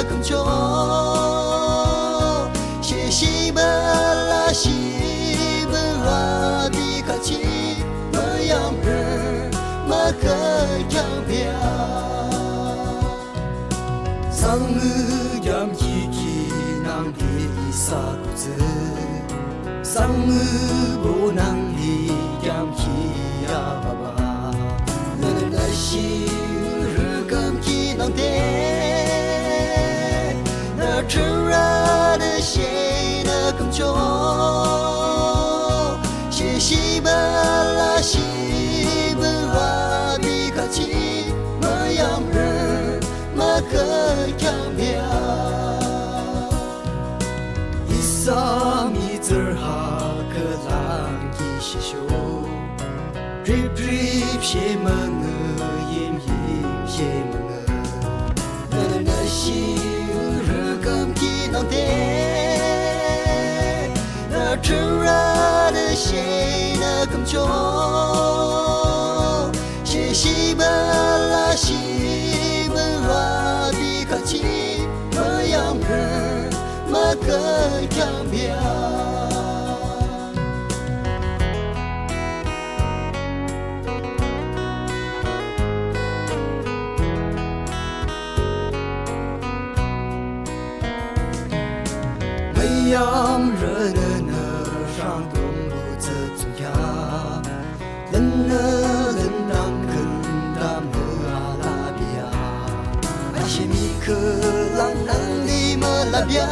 的更久，谢西巴拉西巴拉比卡奇，我样儿马克样表，桑日样一起能力萨古兹，桑日不能力样起呀爸爸，那那西日更起能得，那吃啊的谁的更久，谢西巴拉西巴拉比卡奇，我样儿马克样表。萨米兹哈克朗伊西修 ，rip rip 谢蒙尔音音谢蒙尔，那那西日更基能得，那吃啊的谁那更久，谢西巴拉西巴拉比卡奇，我样儿。马克样表，没样人呢上东路子中呀，人让肯达么阿拉比亚，阿西米克朗能里么拉比亚。